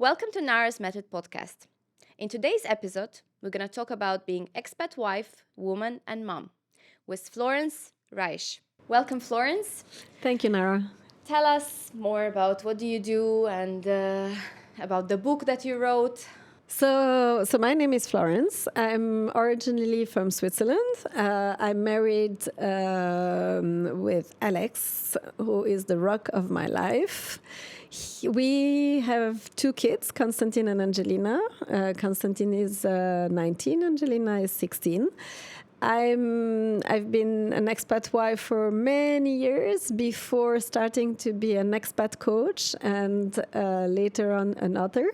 Welcome to Nara's Method podcast. In today's episode, we're going to talk about being expat wife, woman, and mom with Florence Reisch. Welcome, Florence. Thank you, Nara. Tell us more about what do you do and about the book that you wrote. So my name is Florence. I'm originally from Switzerland. I'm married with Alex, who is the rock of my life. We have two kids, Constantine and Angelina. Constantine is 19, Angelina is 16. I've been an expat wife for many years before starting to be an expat coach and later on an author.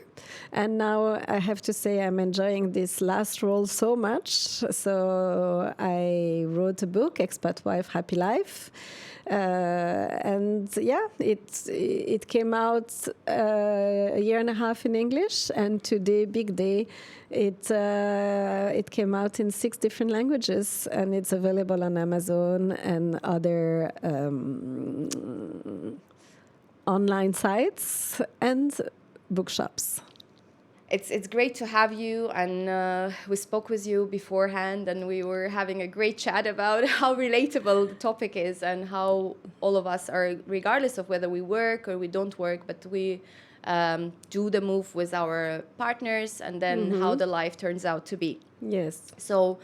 And now I have to say I'm enjoying this last role so much. So I wrote a book, Expat Wife, Happy Life. It came out a year and a half in English, and today, big day, it came out in 6 different languages, and it's available on Amazon and other online sites and bookshops. It's great to have you, and we spoke with you beforehand, and we were having a great chat about how relatable the topic is and how all of us are, regardless of whether we work or we don't work, but we do the move with our partners, and then how the life turns out to be. Yes. So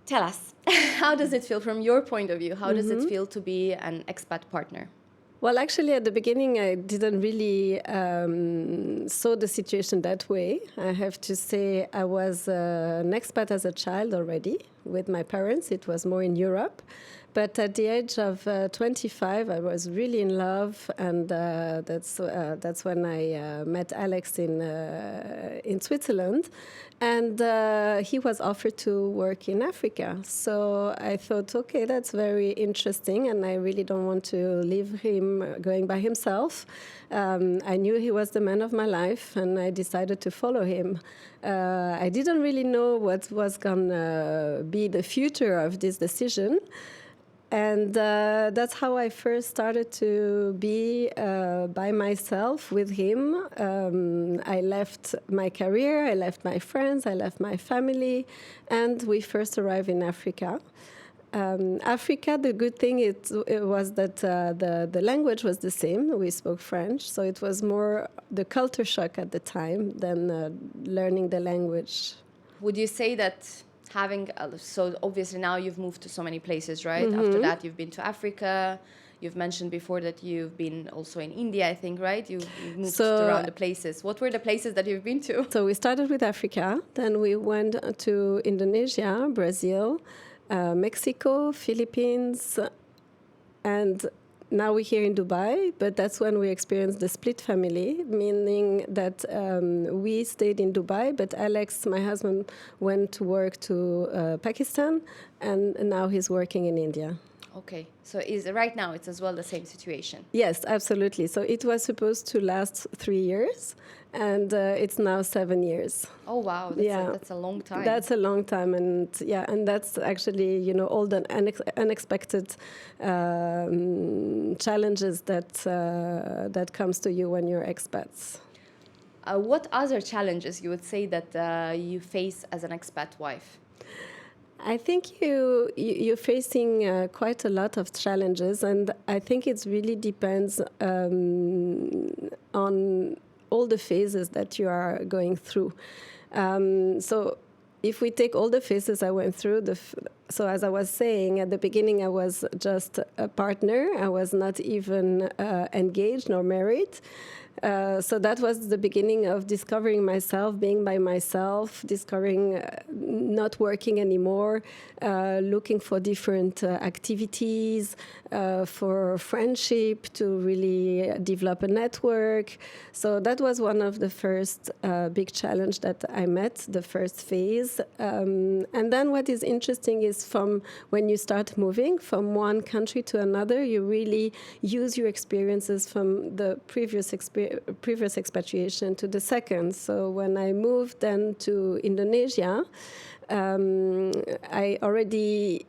tell us, how does it feel from your point of view? How does it feel to be an expat partner? Well, actually, at the beginning, I didn't really saw the situation that way. I have to say I was an expat as a child already with my parents. It was more in Europe. But at the age of 25, I was really in love, and that's when I met Alex in Switzerland, and he was offered to work in Africa. So I thought, okay, that's very interesting, and I really don't want to leave him going by himself. I knew he was the man of my life, and I decided to follow him. I didn't really know what was going to be the future of this decision. And that's how I first started to be by myself with him. I left my career, I left my friends, I left my family, and we first arrived in Africa. Africa, the good thing it was that the language was the same. We spoke French, so it was more the culture shock at the time than learning the language. Would you say that so obviously now you've moved to so many places, right? After that, you've been to Africa. You've mentioned before that you've been also in India, I think, right? You've moved around the places. What were the places that you've been to? So we started with Africa. Then we went to Indonesia, Brazil, Mexico, Philippines, and now we're here in Dubai, but that's when we experienced the split family, meaning that we stayed in Dubai, but Alex, my husband, went to work to Pakistan, and now he's working in India. Okay, so right now it's as well the same situation? Yes, absolutely. So it was supposed to last 3 years, and it's now 7 years. Oh wow, that's a long time. That's a long time, and that's actually all the unexpected challenges that comes to you when you're expats. What other challenges you would say that you face as an expat wife? I think you're facing quite a lot of challenges, and I think it really depends on all the phases that you are going through. So if we take all the phases I went through, so as I was saying, at the beginning I was just a partner. I was not even engaged nor married. So that was the beginning of discovering myself, being by myself, discovering not working anymore, looking for different activities, for friendship, to really develop a network. So that was one of the first big challenge that I met, the first phase. And then what is interesting is from when you start moving from one country to another, you really use your experiences from the previous expatriation to the second. So when I moved then to Indonesia, I already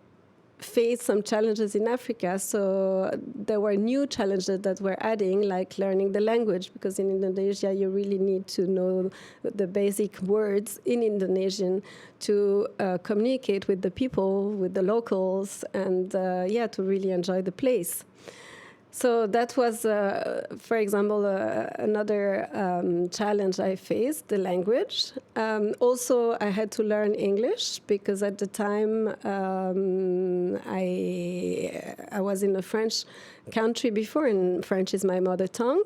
faced some challenges in Africa, so there were new challenges that were adding, like learning the language, because in Indonesia you really need to know the basic words in Indonesian to communicate with the people, with the locals, and to really enjoy the place. So that was, for example, another challenge I faced, the language. Also, I had to learn English because at the time I was in a French country before, and French is my mother tongue.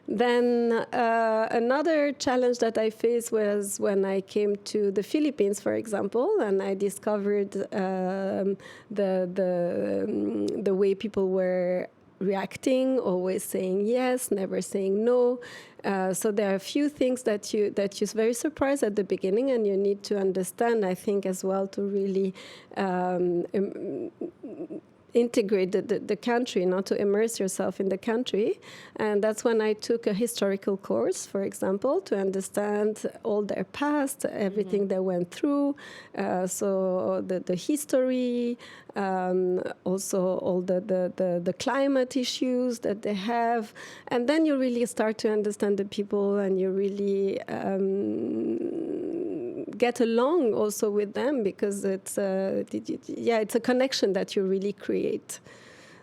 Then another challenge that I faced was when I came to the Philippines, for example, and I discovered the way people were reacting, always saying yes, never saying no. So there are a few things that you're very surprised at the beginning, and you need to understand, I think, as well, to really integrate the country, not to immerse yourself in the country. And that's when I took a historical course, for example, to understand all their past, everything they went through. So the history, also all the climate issues that they have. And then you really start to understand the people, and you really get along also with them, because it's a connection that you really create.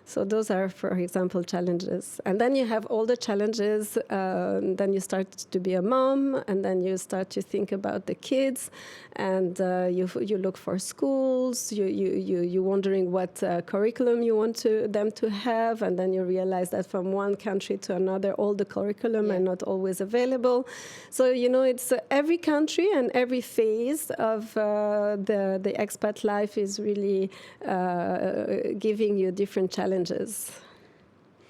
So those are, for example, challenges. And then you have all the challenges. Then you start to be a mom, and then you start to think about the kids, and you look for schools. You're wondering what curriculum you want them to have, and then you realize that from one country to another, all the curriculum are not always available. So it's every country and every phase of the expat life is really giving you different challenges.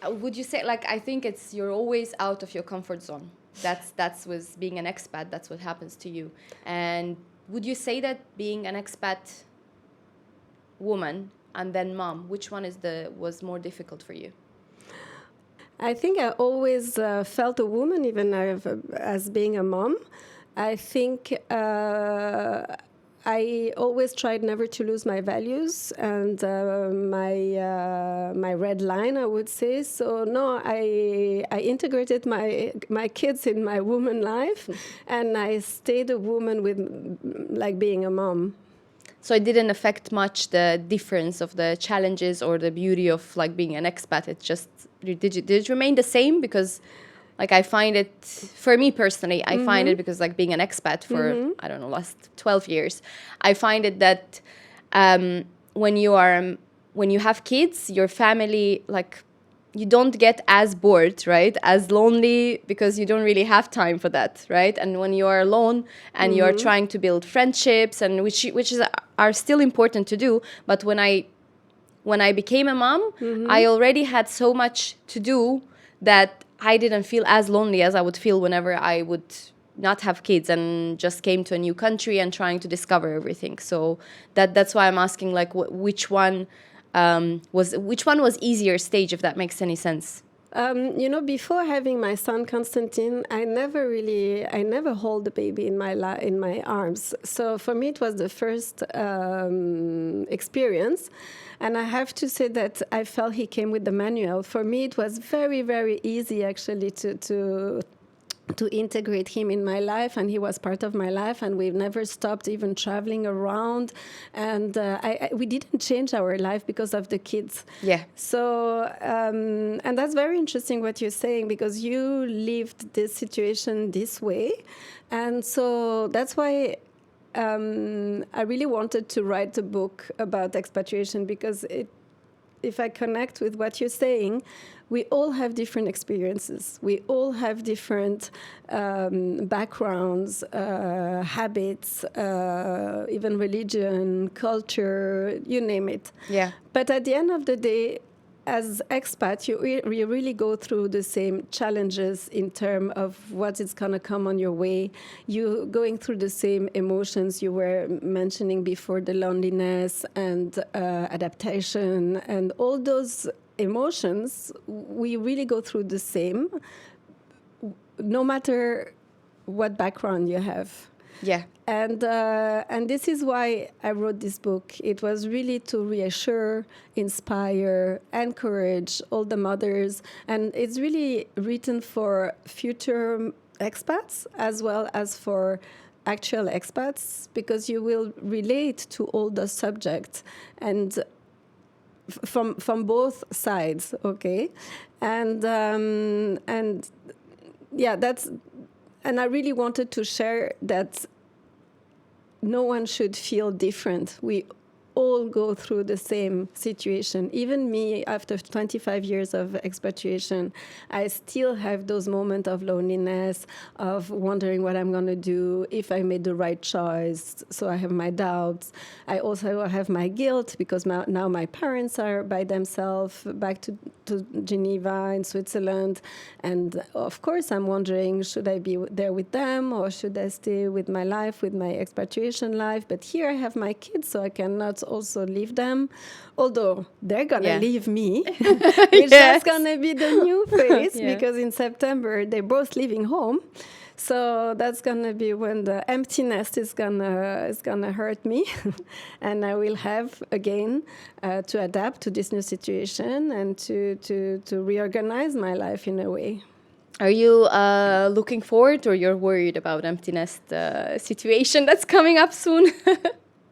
Would you say, I think you're always out of your comfort zone. That's with being an expat, that's what happens to you. And would you say that being an expat woman and then mom, which one was more difficult for you? I think I always felt a woman, even as being a mom. I think I always tried never to lose my values and my red line, I would say. So no, I integrated my kids in my woman life, and I stayed a woman with being a mom. So it didn't affect much the difference of the challenges or the beauty of being an expat. It just did it remain the same? Because I find it, for me personally, I find it, because being an expat for, I don't know, last 12 years, I find it that when you have kids, your family, you don't get as bored, right? As lonely, because you don't really have time for that, right? And when you are alone and you are trying to build friendships, and which are still important to do, but when I became a mom, I already had so much to do that I didn't feel as lonely as I would feel whenever I would not have kids and just came to a new country and trying to discover everything. So that's why I'm asking, which one was easier stage, if that makes any sense. Before having my son Constantine, I never hold the baby in my arms. So for me, it was the first experience. And I have to say that I felt he came with the manual. For me, it was very, very easy, actually, to integrate him in my life, and he was part of my life, and we've never stopped even traveling around, and we didn't change our life because of the kids. Yeah. So and that's very interesting what you're saying, because you lived this situation this way, and so that's why I really wanted to write a book about expatriation, because if I connect with what you're saying, we all have different experiences. We all have different backgrounds, habits, even religion, culture, you name it. Yeah. But at the end of the day, as expats, you really go through the same challenges in terms of what is going to come on your way. You're going through the same emotions you were mentioning before, the loneliness and adaptation, and all those emotions, we really go through the same, no matter what background you have. Yeah. And this is why I wrote this book. It was really to reassure, inspire, encourage all the mothers. And it's really written for future expats as well as for actual expats, because you will relate to all the subjects and from both sides, okay? And yeah, that's, and I really wanted to share that no one should feel different. We all go through the same situation. Even me, after 25 years of expatriation, I still have those moments of loneliness, of wondering what I'm going to do, if I made the right choice. So I have my doubts. I also have my guilt because now my parents are by themselves back to Geneva in Switzerland. And of course, I'm wondering, should I be there with them or should I stay with my life, with my expatriation life? But here I have my kids, so I cannot also leave them, although they're gonna leave me, which is gonna be the new phase because in September they're both leaving home. So that's gonna be when the emptiness is gonna hurt me, and I will have again to adapt to this new situation and to reorganize my life in a way. Are you looking forward, or you're worried about emptiness situation that's coming up soon?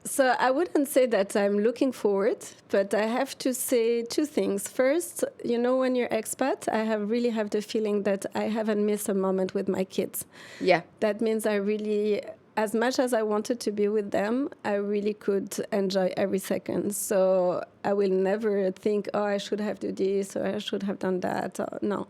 So I wouldn't say that I'm looking forward, but I have to say two things. First, you know, when you're expat, I really have the feeling that I haven't missed a moment with my kids. Yeah. That means I really, as much as I wanted to be with them, I really could enjoy every second. So I will never think, oh, I should have done this or I should have done that. No.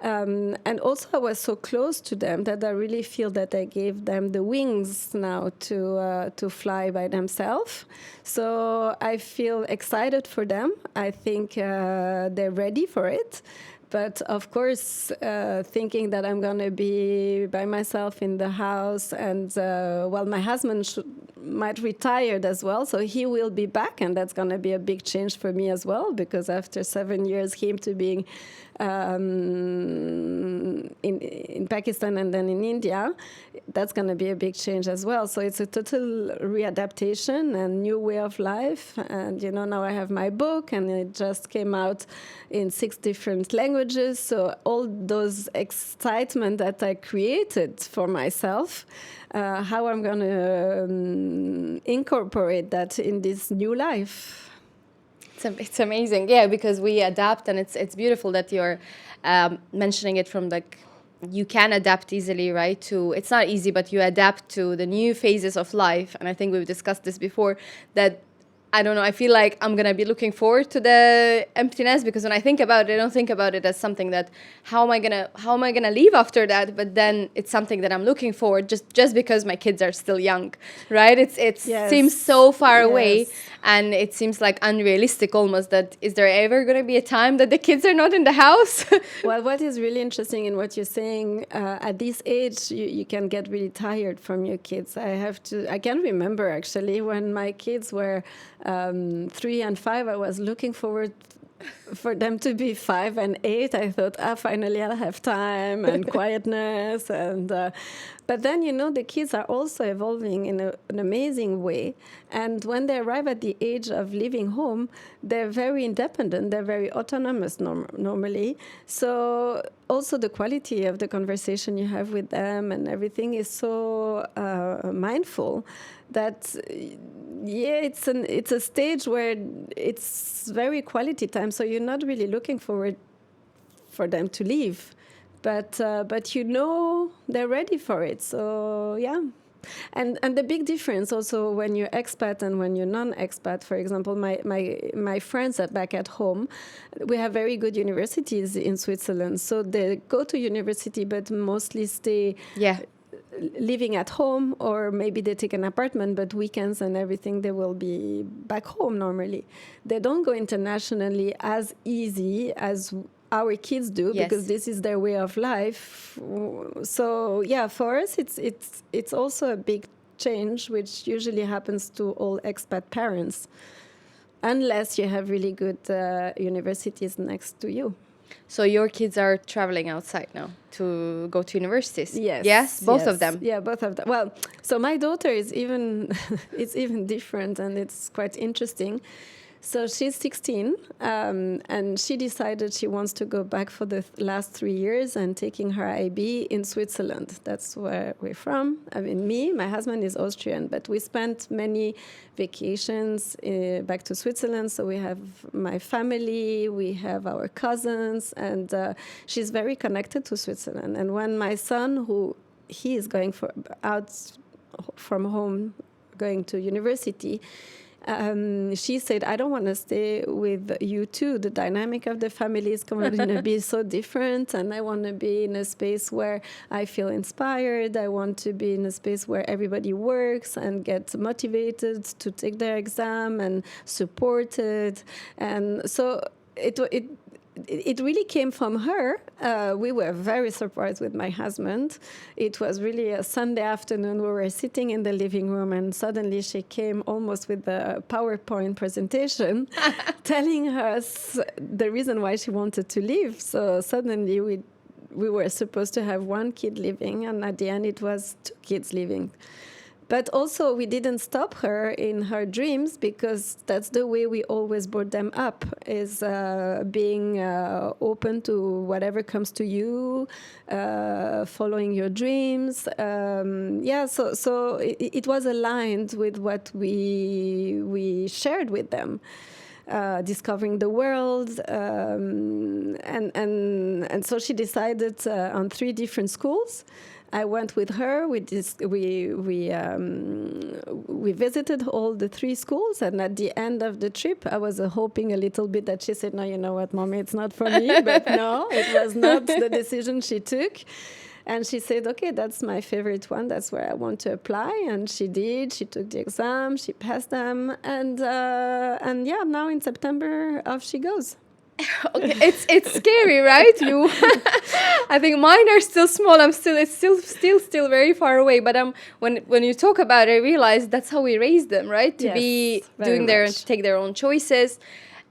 And also I was so close to them that I really feel that I gave them the wings now to fly by themselves. So I feel excited for them. I think they're ready for it. But of course, thinking that I'm going to be by myself in the house, and well, my husband might retire as well, so he will be back, and that's going to be a big change for me as well, because after 7 years, him to being in Pakistan and then in India, that's going to be a big change as well. So it's a total readaptation and new way of life. And, you know, now I have my book, and it just came out in 6 different languages. So all those excitement that I created for myself, how I'm going to incorporate that in this new life. It's amazing, yeah, because we adapt, and it's beautiful that you're mentioning it from like, you can adapt easily, right? To, it's not easy, but you adapt to the new phases of life. And I think we've discussed this before, that I don't know, I feel like I'm going to be looking forward to the emptiness, because when I think about it, I don't think about it as something that, how am I going to leave after that? But then it's something that I'm looking forward, just because my kids are still young, right? It seems so far away, and it seems like unrealistic almost, that is there ever going to be a time that the kids are not in the house? Well, what is really interesting in what you're saying, at this age, you can get really tired from your kids. I can remember actually when my kids were 3 and 5, I was looking forward for them to be 5 and 8. I thought, finally I'll have time and quietness. And but then, you know, the kids are also evolving in an amazing way. And when they arrive at the age of leaving home, they're very independent. They're very autonomous normally. So also the quality of the conversation you have with them and everything is so mindful that, it's a stage where it's very quality time. So you're not really looking forward for them to leave, but you know they're ready for it. So yeah. And the big difference also when you're expat and when you're non-expat, for example, my friends back at home, we have very good universities in Switzerland. So they go to university but mostly stay living at home, or maybe they take an apartment, but weekends and everything, they will be back home normally. They don't go internationally as easy as our kids do, because this is their way of life. So yeah, for us, it's also a big change, which usually happens to all expat parents, unless you have really good universities next to you. So your kids are traveling outside now to go to universities? Yes. Yes, both of yes. them. Yeah, both of them. Well, so my daughter is even it's even different, and it's quite interesting. So she's 16, and she decided she wants to go back for the last 3 years and taking her IB in Switzerland. That's where we're from. I mean, my husband is Austrian, but we spent many vacations back to Switzerland. So we have my family, we have our cousins, and she's very connected to Switzerland. And when my son, he is going out from home, going to university, she said, I don't want to stay with you too. The dynamic of the family is going to be so different, and I want to be in a space where I feel inspired. I want to be in a space where everybody works and gets motivated to take their exam and supported. And so it really came from her. We were very surprised with my husband. It was really a Sunday afternoon. We were sitting in the living room, and suddenly she came almost with a PowerPoint presentation telling us the reason why she wanted to leave. So suddenly we were supposed to have one kid living, and at the end it was 2 kids living. But also, we didn't stop her in her dreams, because that's the way we always brought them up, is being open to whatever comes to you, following your dreams. So it was aligned with what we shared with them. Discovering the world, and so she decided on 3 different schools. I went with her. We visited all the 3 schools, and at the end of the trip, I was hoping a little bit that she said, "No, you know what, Mommy, it's not for me." But no, it was not the decision she took. And she said, "Okay, that's my favorite one. That's where I want to apply." And she did. She took the exam. She passed them. And yeah, now in September, off she goes. Okay, it's scary, right? I think mine are still small. It's still very far away. But when you talk about it, I realize that's how we raise them, right? To be doing to take their own choices,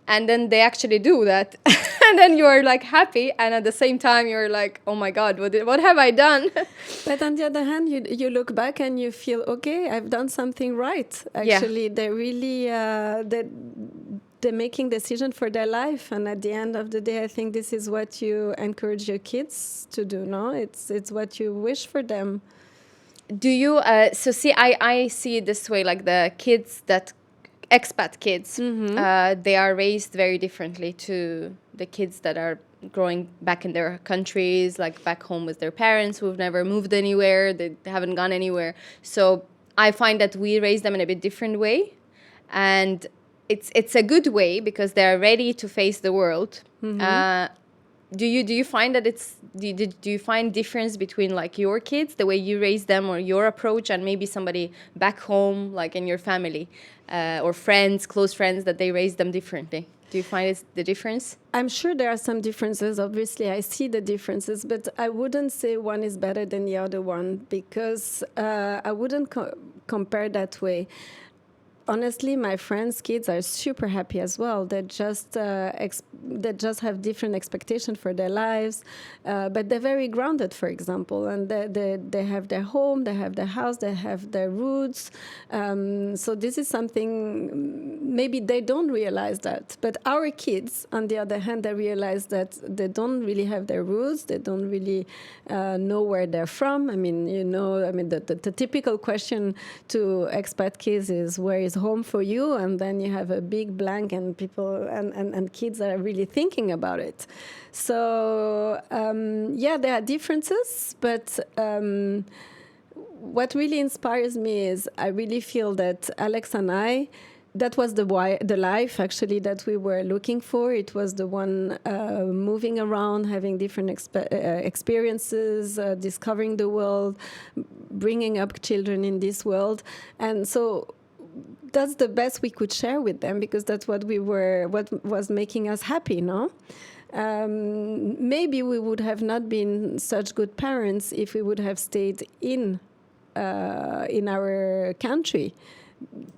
and then they actually do that, and then you are like happy, and at the same time you're like, oh my God, what have I done? But on the other hand, you look back and you feel, okay, I've done something right. Actually, they really they're making decisions for their life, and at the end of the day, I think this is what you encourage your kids to do. No, it's what you wish for them. Do you? So see, I see it this way: like the kids expat kids, they are raised very differently to the kids that are growing back in their countries, like back home with their parents who've never moved anywhere, they haven't gone anywhere. So I find that we raise them in a bit different way, and it's a good way because they're ready to face the world. Do you find that do you find difference between like your kids, the way you raise them, or your approach, and maybe somebody back home, like in your family, or friends, close friends, that they raise them differently? Do you find it's the difference? I'm sure there are some differences. Obviously, I see the differences, but I wouldn't say one is better than the other one, because I wouldn't compare that way. Honestly, my friends' kids are super happy as well. They just have different expectations for their lives, but they're very grounded, for example, and they have their home, they have their house, they have their roots. So this is something maybe they don't realize that. But our kids, on the other hand, they realize that they don't really have their roots. They don't really know where they're from. I mean, the typical question to expat kids is, where is home for you? And then you have a big blank, and people and kids are really thinking about it. So there are differences, but what really inspires me is I really feel that Alex and I, that was the life actually that we were looking for. It was the one moving around, having different experiences, discovering the world, bringing up children in this world. And so that's the best we could share with them, because that's what was making us happy, no? Maybe we would have not been such good parents if we would have stayed in our country.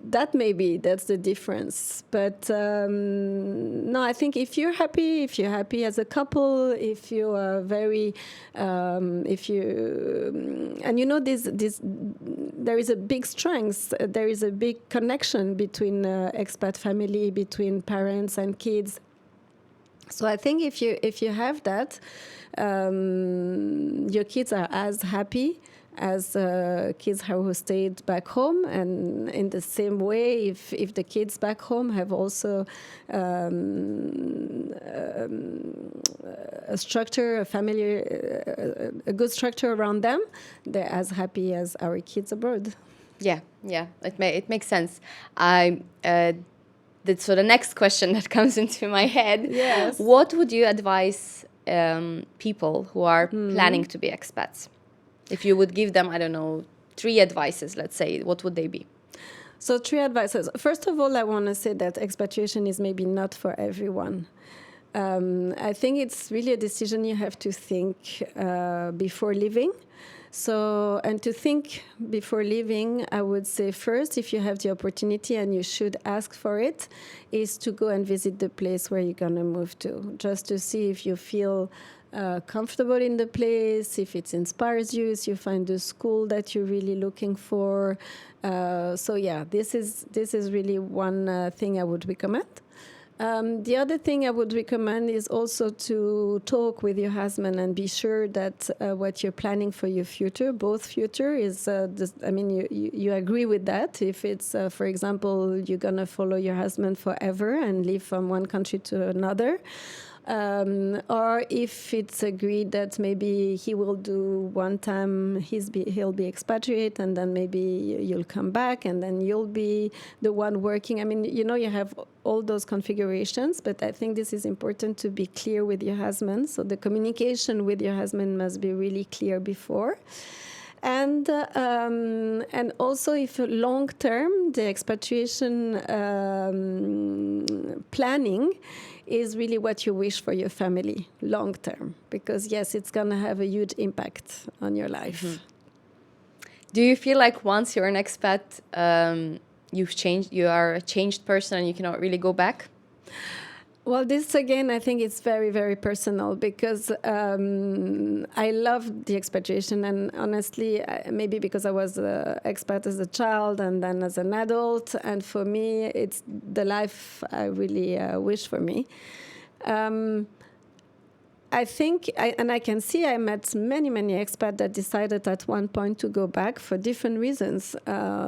that's the difference. But no, I think if you're happy as a couple, if you are very, if you, and you know, this, there is a big strength, there is a big connection between expat family, between parents and kids. So I think if you have that, your kids are as happy as kids who stayed back home, and in the same way, if the kids back home have also a structure, a family, a good structure around them, they're as happy as our kids abroad. Yeah, it makes sense. So the next question that comes into my head, Yes. What would you advise people who are planning to be expats? If you would give them, I don't know, 3 advices, let's say, what would they be? So 3 advices. First of all, I want to say that expatriation is maybe not for everyone. I think it's really a decision you have to think before leaving. So, and to think before leaving, I would say first, if you have the opportunity, and you should ask for it, is to go and visit the place where you're going to move to, just to see if you feel comfortable in the place, if it inspires you, if you find the school that you're really looking for. So yeah, this is really one thing I would recommend. The other thing I would recommend is also to talk with your husband and be sure that what you're planning for your future, both future, is, you agree with that. If it's, for example, you're going to follow your husband forever and live from one country to another, or if it's agreed that maybe he will do one time, he'll be expatriate, and then maybe you'll come back, and then you'll be the one working. I mean, you know, you have all those configurations, but I think this is important to be clear with your husband. So the communication with your husband must be really clear before. And also, if long term, the expatriation planning is really what you wish for your family long term, because yes, it's going to have a huge impact on your life. Mm-hmm. Do you feel like once you're an expat, you are a changed person and you cannot really go back? Well, this again, I think it's very, very personal, because I love the expatriation, and honestly, maybe because I was an expat as a child and then as an adult, and for me, it's the life I really wish for me. I think, and I can see, I met many expats that decided at one point to go back for different reasons,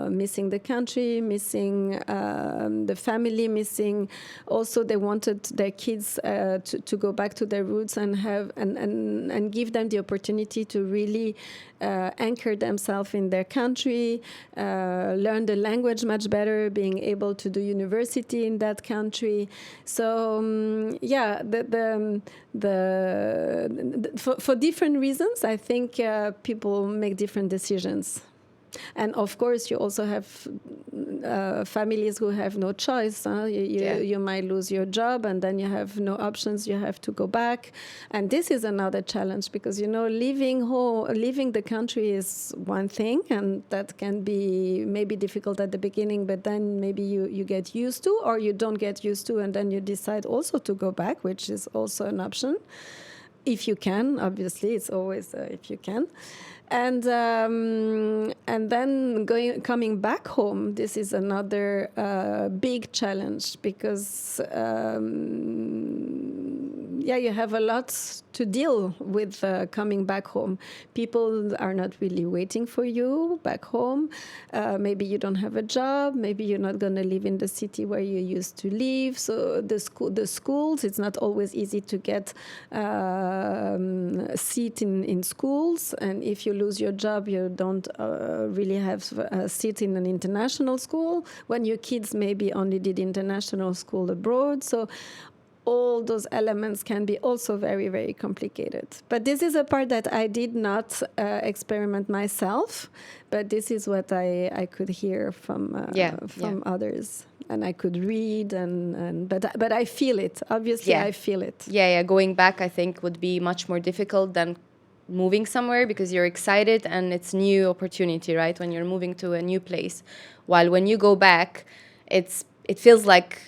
missing the country, missing the family, missing also they wanted their kids to go back to their roots and have and give them the opportunity to really anchor themselves in their country, learn the language much better, being able to do university in that country. So yeah, for different reasons, I think people make different decisions. And of course, you also have families who have no choice. You might lose your job, and then you have no options. You have to go back, and this is another challenge, because leaving the country is one thing, and that can be maybe difficult at the beginning. But then maybe you get used to, or you don't get used to, and then you decide also to go back, which is also an option. If you can, obviously, it's always if you can. And then coming back home, this is another big challenge, because you have a lot to deal with coming back home. People are not really waiting for you back home. Maybe you don't have a job. Maybe you're not going to live in the city where you used to live. So the schools, it's not always easy to get a seat in schools. And if you lose your job, you don't really have a seat in an international school, when your kids maybe only did international school abroad. So all those elements can be also very, very complicated. But this is a part that I did not experiment myself, but this is what I could hear from others. And I could read, but I feel it. Obviously, I feel it. Yeah. Going back, I think, would be much more difficult than moving somewhere because you're excited and it's new opportunity, right? When you're moving to a new place. While when you go back, it feels like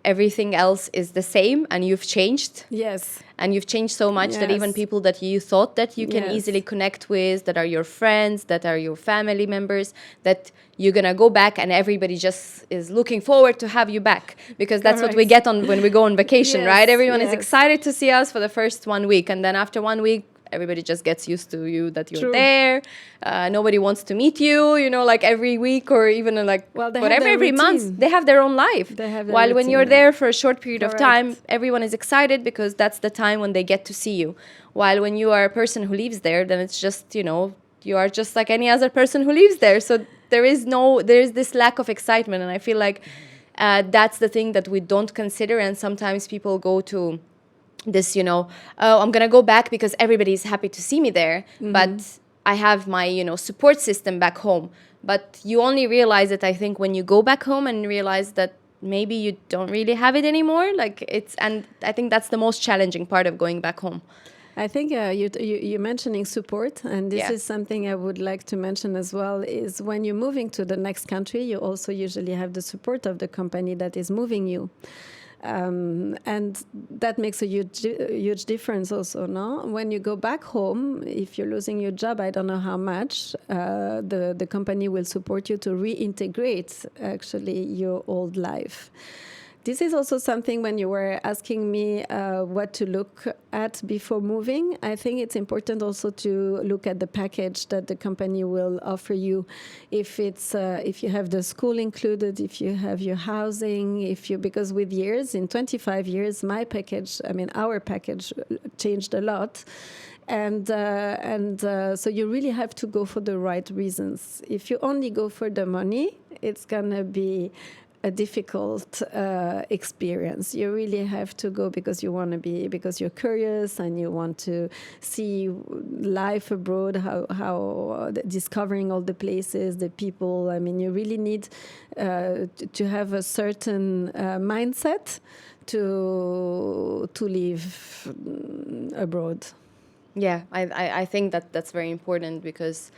everything else is the same and you've changed. Yes. And you've changed so much that even Yes. people that you thought that you can Yes. easily connect with, that are your friends, that are your family members, that you're going to go back and everybody just is looking forward to have you back. Because that's what we Correct. get on when we go on vacation, Yes, right? Everyone is yes. excited to see us for the first 1 week. And then after 1 week, everybody just gets used to you, that you're True. there. Nobody wants to meet you, you know, like every week or even like Well, they have whatever, their every month. routine. They have their own life. They have their While when routine, you're yeah. there for a short period of time, Correct. everyone is excited because that's the time when they get to see you. While when you are a person who lives there, then it's just, you know, you are just like any other person who lives there. So there is this lack of excitement. And I feel like that's the thing that we don't consider. And sometimes people go to this, you know, oh, I'm going to go back because everybody's happy to see me there. But I have my, you know, support system back home. But you only realize it, I think, when you go back home and realize that maybe you don't really have it anymore. And I think that's the most challenging part of going back home. I think you're mentioning support, and this Yeah. is something I would like to mention as well, is when you're moving to the next country, you also usually have the support of the company that is moving you. And that makes a huge difference also, no? When you go back home, if you're losing your job, I don't know how much, the company will support you to reintegrate actually your old life. This is also something when you were asking me what to look at before moving. I think it's important also to look at the package that the company will offer you. If you have the school included, if you have your housing, because with years, in 25 years, our package changed a lot. And so you really have to go for the right reasons. If you only go for the money, it's going to be a difficult experience. You really have to go because you're curious and you want to see life abroad, how discovering all the places, the people. I mean, you really need to have a certain mindset to live abroad. Yeah, I think that's very important because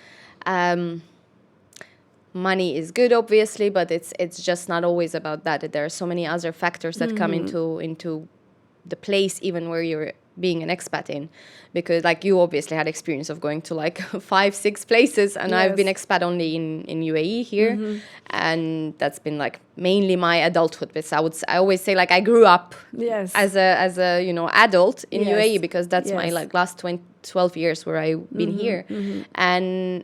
money is good, obviously, but it's just not always about that. There are so many other factors that come into the place, even where you're being an expat in, because like you obviously had experience of going to like 5-6 places, and I've been expat only in UAE here, and that's been like mainly my adulthood. But I always say like I grew up as a you know adult in UAE because that's my like last 12 years where I've been here, and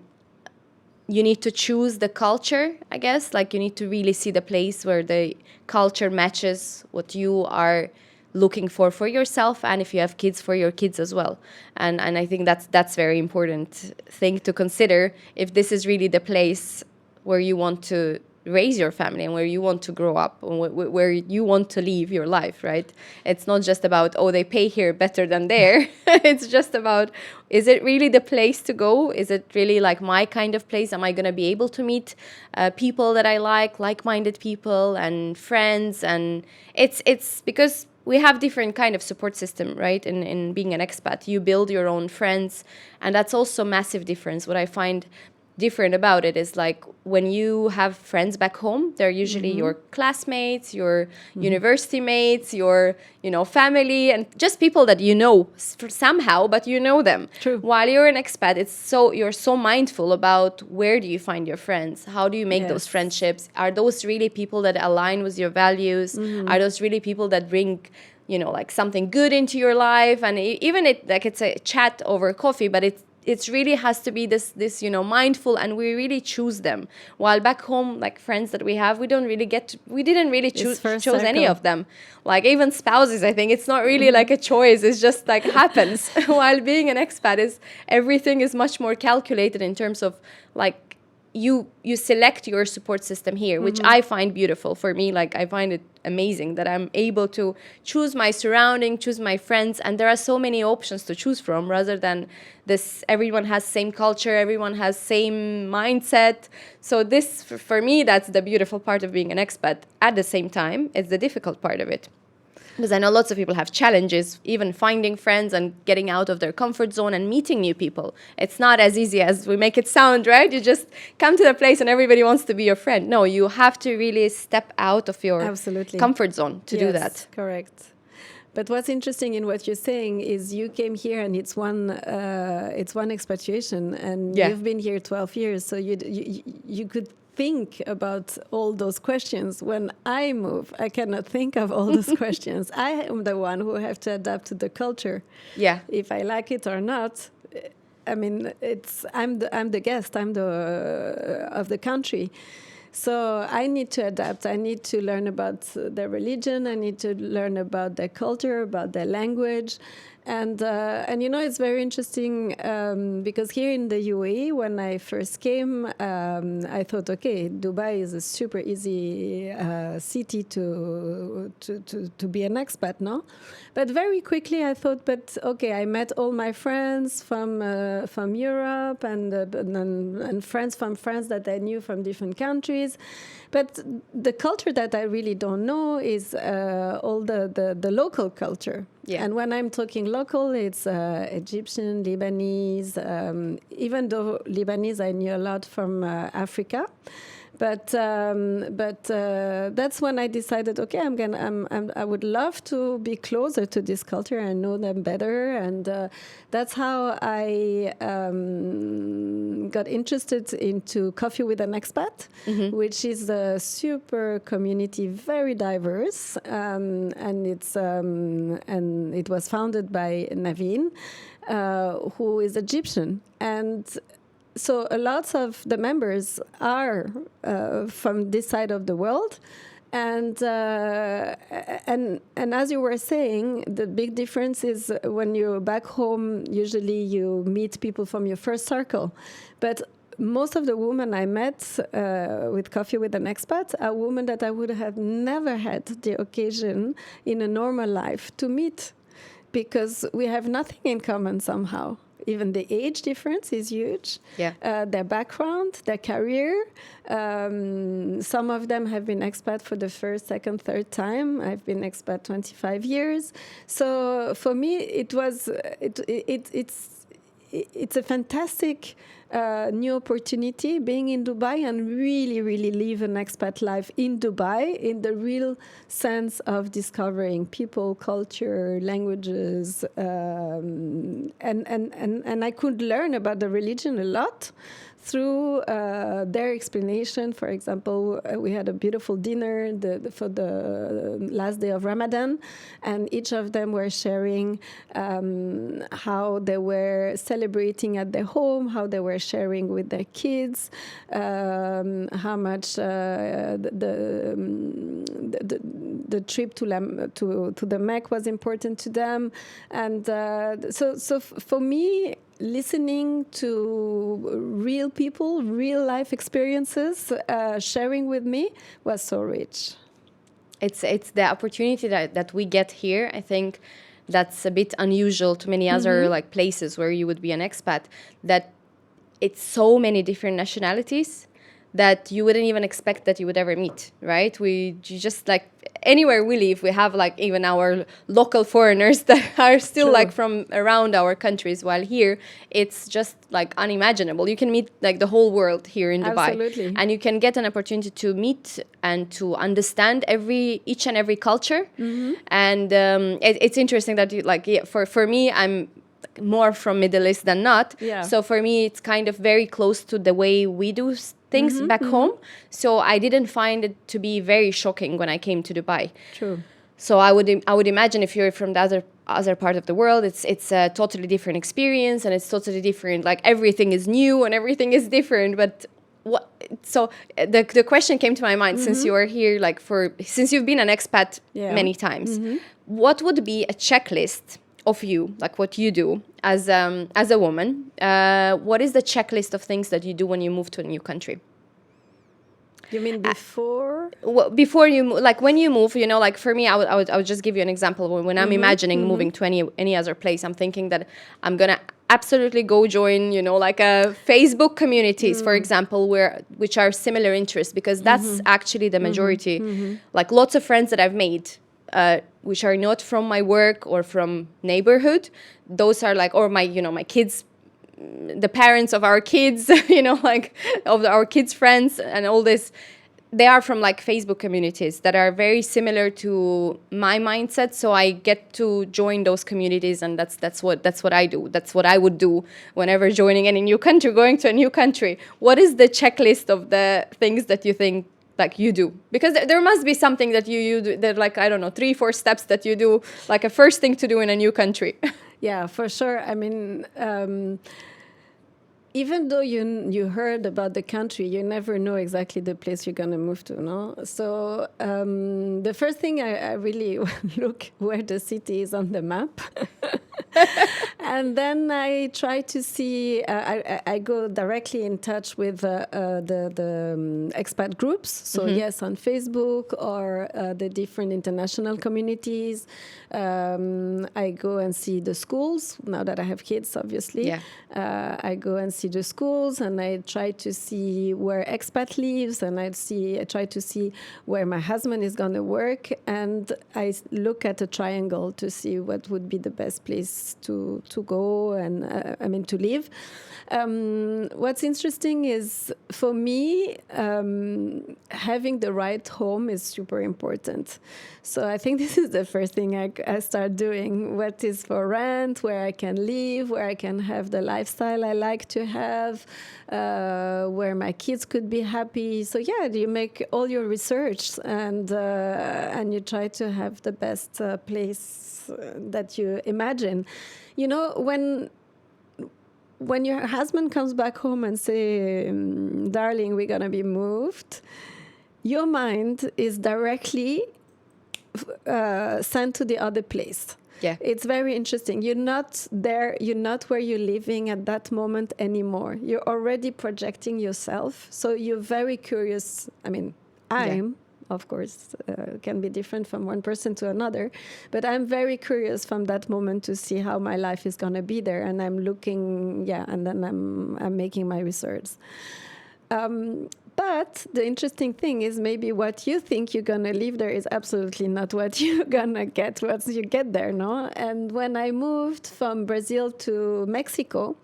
you need to choose the culture, I guess. Like you need to really see the place where the culture matches what you are looking for yourself, and if you have kids, for your kids as well. And I think that's very important thing to consider if this is really the place where you want to raise your family and where you want to grow up and where you want to live your life, right? It's not just about, oh, they pay here better than there. It's just about, is it really the place to go? Is it really like my kind of place? Am I going to be able to meet people that I like-minded people and friends? And it's because we have different kind of support system, right? In being an expat, you build your own friends, and that's also a massive difference. What I find different about it is like when you have friends back home, they're usually your classmates, your university mates, your family, and just people that you know somehow, but you know them. True. While you're an expat, you're so mindful about where do you find your friends, how do you make those friendships, are those really people that align with your values, are those really people that bring like something good into your life, and even it's a chat over coffee, but it really has to be this mindful, and we really choose them. While back home, like friends that we have, we didn't really chose any of them. Like even spouses, I think it's not really like a choice, it's just like happens. While being an expat, everything is much more calculated in terms of like you select your support system here, which I find beautiful. For me, like I find it amazing that I'm able to choose my surrounding, choose my friends, and there are so many options to choose from, rather than this everyone has same culture, everyone has same mindset. So this, for me, that's the beautiful part of being an expat. At the same time, it's the difficult part of it. Because I know lots of people have challenges, even finding friends and getting out of their comfort zone and meeting new people. It's not as easy as we make it sound, right? You just come to the place and everybody wants to be your friend. No, you have to really step out of your Absolutely. comfort zone to do that. Yes, correct. But what's interesting in what you're saying is you came here and it's one expatriation, and Yeah. you've been here 12 years, so you could think about all those questions. When I move, I cannot think of all those questions. I am the one who have to adapt to the culture. Yeah. If I like it or not. I mean, I'm the guest. I'm the of the country. So I need to adapt. I need to learn about their religion. I need to learn about their culture, about their language. And you know, it's very interesting because here in the UAE, when I first came, I thought, okay, Dubai is a super easy city to be an expat, no? But very quickly I thought, but okay, I met all my friends from Europe and friends from France that I knew from different countries. But the culture that I really don't know is all the local culture. Yeah. And when I'm talking local, it's Egyptian, Lebanese. Even though Lebanese, I knew a lot from Africa. But that's when I decided, okay, I would love to be closer to this culture and know them better, and that's how I got interested into Coffee with an Expat, which is a super community, very diverse, and it was founded by Naveen, who is Egyptian, and so a lot of the members are from this side of the world, and as you were saying, the big difference is when you're back home, usually you meet people from your first circle, but most of the women I met with Coffee with an Expat are women that I would have never had the occasion in a normal life to meet, because we have nothing in common somehow. Even the age difference is huge. Yeah. Their background, their career. Some of them have been expat for the first, second, third time. I've been expat 25 years. So for me, it's a fantastic new opportunity being in Dubai and really, really live an expat life in Dubai in the real sense of discovering people, culture, languages, and I could learn about the religion a lot through their explanation. For example, we had a beautiful dinner for the last day of Ramadan, and each of them were sharing how they were celebrating at their home, how they were sharing with their kids, how much the trip to the Mecca was important to them, and so for me, listening to real people, real life experiences, sharing with me was so rich. It's the opportunity that we get here. I think that's a bit unusual to many other like places where you would be an expat, that it's so many different nationalities that you wouldn't even expect that you would ever meet, right? You just like anywhere we live, we have like even our local foreigners that are still like from around our countries, while here it's just like unimaginable. You can meet like the whole world here in Dubai. Absolutely. And you can get an opportunity to meet and to understand each and every culture. And it's interesting that you like, yeah, for me, I'm more from Middle East than not. Yeah. So for me, it's kind of very close to the way we do things back home. So I didn't find it to be very shocking when I came to Dubai. True. So I would imagine if you're from the other part of the world, it's a totally different experience, and it's totally different. Like everything is new and everything is different. But so the question came to my mind, since you are here, like since you've been an expat many times, what would be a checklist of you, like what you do as a woman? What is the checklist of things that you do when you move to a new country? You mean before? Before you like when you move, you know, like for me, I would just give you an example. When I'm imagining moving to any other place, I'm thinking that I'm gonna absolutely go join, you know, like a Facebook communities, for example, which are similar interests, because that's actually the majority. Like lots of friends that I've made which are not from my work or from neighborhood. Those are like, or my, my kids, the parents of our kids, like of our kids' friends and all this. They are from like Facebook communities that are very similar to my mindset. So I get to join those communities, and that's what I do. That's what I would do whenever joining any new country, going to a new country. What is the checklist of the things that you think like you do? Because there must be something that you do that, like, I don't know, 3-4 steps that you do, like a first thing to do in a new country. Yeah, for sure. I mean, even though you heard about the country, you never know exactly the place you're going to move to, no? So the first thing I really look where the city is on the map. And then I try to see, I go directly in touch with the expat groups. So yes, on Facebook or the different international communities. I go and see the schools, now that I have kids, obviously. Yeah. I go and see the schools, and I try to see where expat lives, and I try to see where my husband is going to work, and I look at a triangle to see what would be the best place to go and to live. What's interesting is, for me, having the right home is super important. So I think this is the first thing I start doing. What is for rent, where I can live, where I can have the lifestyle I like to have, where my kids could be happy. So yeah, you make all your research, and you try to have the best place that you imagine. You know, when your husband comes back home and say, darling, we're going to be moved, your mind is directly sent to the other place. Yeah. It's very interesting. You're not there. You're not where you're living at that moment anymore. You're already projecting yourself. So you're very curious. I mean, of course, can be different from one person to another. But I'm very curious from that moment to see how my life is going to be there. And I'm looking, and then I'm making my research. But the interesting thing is, maybe what you think you're going to live there is absolutely not what you're going to get once you get there, no? And when I moved from Brazil to Mexico,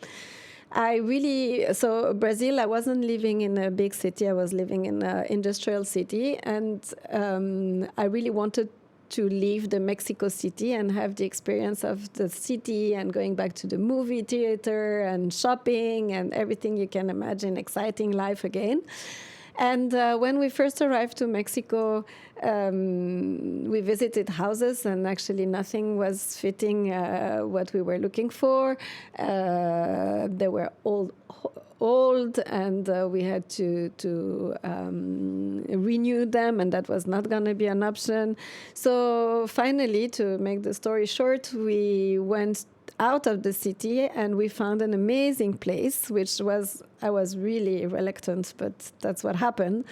Brazil, I wasn't living in a big city. I was living in an industrial city. And I really wanted to leave the Mexico City and have the experience of the city and going back to the movie theater and shopping and everything you can imagine, exciting life again. And when we first arrived to Mexico, we visited houses, and actually nothing was fitting what we were looking for. They were old, and we had to renew them, and that was not going to be an option. So finally, to make the story short, we went out of the city and we found an amazing place, I was really reluctant, but that's what happened.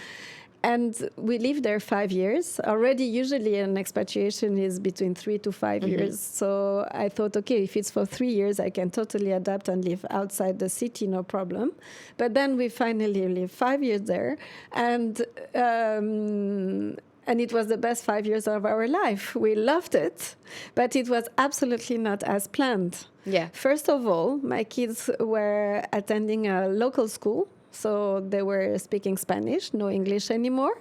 And we lived there 5 years. Already, usually an expatriation is between 3 to 5 years. So I thought, okay, if it's for 3 years, I can totally adapt and live outside the city, no problem. But then we finally lived 5 years there. And it was the best 5 years of our life. We loved it, but it was absolutely not as planned. Yeah. First of all, my kids were attending a local school, so they were speaking Spanish, no English anymore.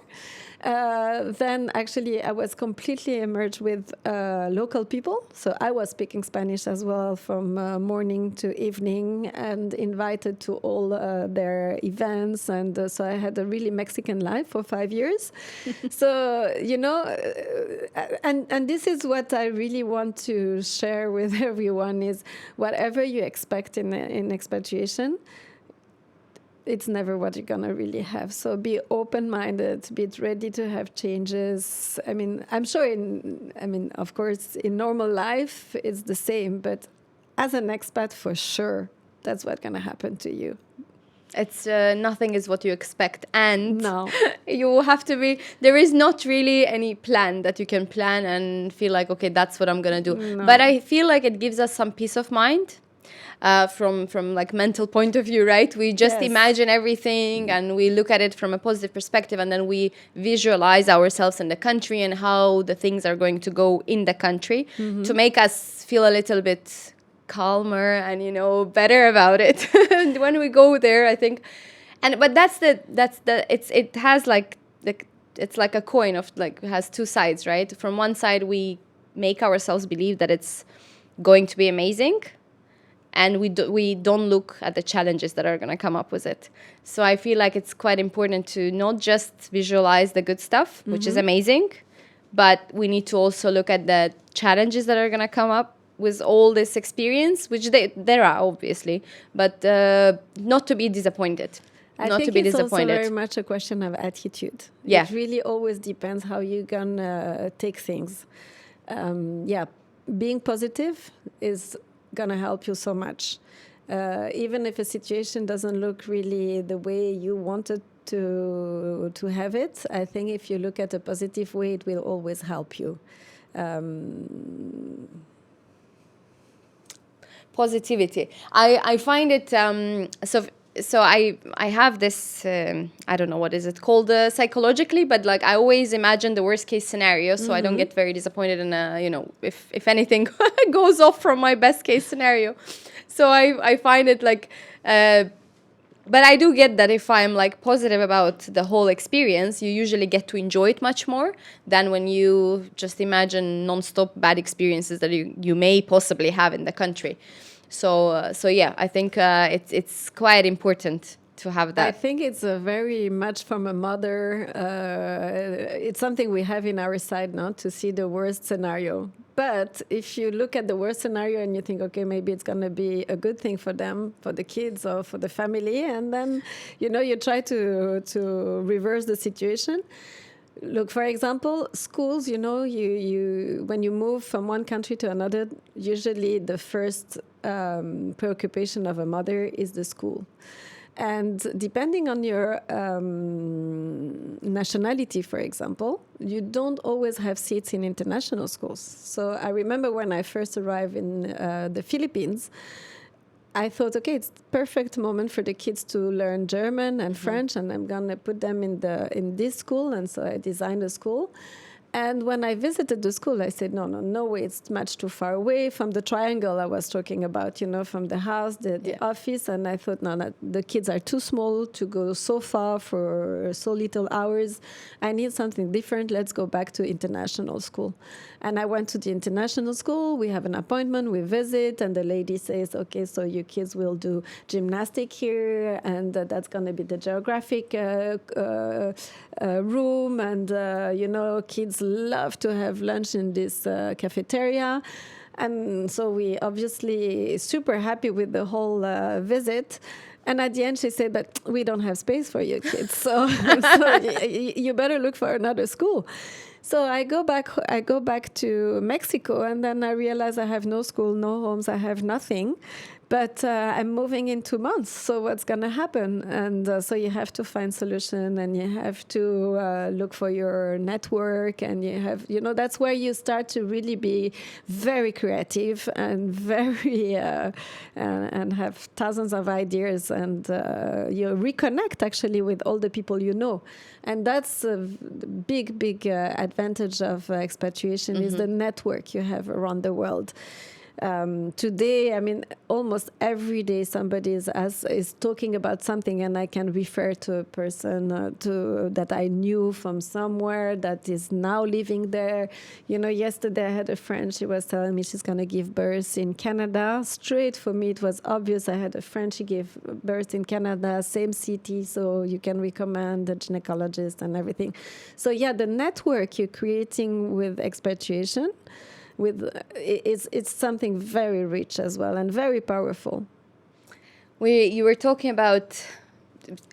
Then actually I was completely immersed with local people. So I was speaking Spanish as well from morning to evening and invited to all their events. And so I had a really Mexican life for 5 years. So, and this is what I really want to share with everyone is whatever you expect in expatriation, it's never what you're going to really have. So be open-minded, be ready to have changes. I mean, I'm sure of course, in normal life, it's the same. But as an expat, for sure, that's what's going to happen to you. It's nothing is what you expect. And no. You have to be, there is not really any plan that you can plan and feel like, okay, that's what I'm going to do. No. But I feel like it gives us some peace of mind. from like mental point of view, right? We just Yes. imagine everything and we look at it from a positive perspective, and then we visualize ourselves in the country and how the things are going to go in the country to make us feel a little bit calmer and, you know, better about it. And when we go there, I think, but it has like it's like a coin of like, it has two sides, right? From one side, we make ourselves believe that it's going to be amazing, and we don't look at the challenges that are going to come up with it. So I feel like it's quite important to not just visualize the good stuff, which is amazing, but we need to also look at the challenges that are going to come up with all this experience, which there are obviously, but not to be disappointed. I Not think to be it's also disappointed. very much a question of attitude. Yeah. It really always depends how you're gonna take things. Being positive is gonna help you so much. Even if a situation doesn't look really the way you wanted to have it, I think if you look at a positive way, it will always help you. Positivity. I find it so I have this I don't know what is it called psychologically, but like I always imagine the worst case scenario, so I don't get very disappointed in you know, if anything goes off from my best case scenario. So I find it like but I do get that if I'm like positive about the whole experience, you usually get to enjoy it much more than when you just imagine non-stop bad experiences that you may possibly have in the country. So yeah, I think it's quite important to have I that. think it's a very much from a mother. It's something we have in our side now to see the worst scenario. But if you look at the worst scenario and you think, okay, maybe it's going to be a good thing for them, for the kids or for the family, and then, you know, you try to reverse the situation. Look, for example, schools, you know, you when you move from one country to another, usually the first preoccupation of a mother is the school. And depending on your nationality, for example, you don't always have seats in international schools. So I remember when I first arrived in the Philippines, I thought, okay, it's the perfect moment for the kids to learn German and French, and I'm gonna put them in this school. And so I designed a school. And when I visited the school, I said, no way, it's much too far away from the triangle I was talking about, you know, from the house, the office. And I thought, no, the kids are too small to go so far for so little hours. I need something different. Let's go back to international school. And I went to the international school. We have an appointment, we visit, and the lady says, okay, so your kids will do gymnastic here, and that's going to be the geographic room, and, you know, kids love to have lunch in this cafeteria. And so we obviously super happy with the whole visit. And at the end, she said, but we don't have space for your kids. So you better look for another school. So I go back to Mexico, and then I realize I have no school, no homes, I have nothing. But I'm moving in 2 months, so what's going to happen? And so you have to find solution, and you have to look for your network, and you have, you know, that's where you start to really be very creative and very and have thousands of ideas, and you reconnect actually with all the people you know. And that's a big advantage of expatriation is the network you have around the world. Today, I mean, almost every day somebody is talking about something, and I can refer to a person that I knew from somewhere that is now living there. You know, yesterday I had a friend, she was telling me she's going to give birth in Canada. Straight for me, it was obvious. I had a friend, she gave birth in Canada, same city, so you can recommend a gynecologist and everything. So yeah, the network you're creating with expatriation, it's something very rich as well and very powerful. You were talking about,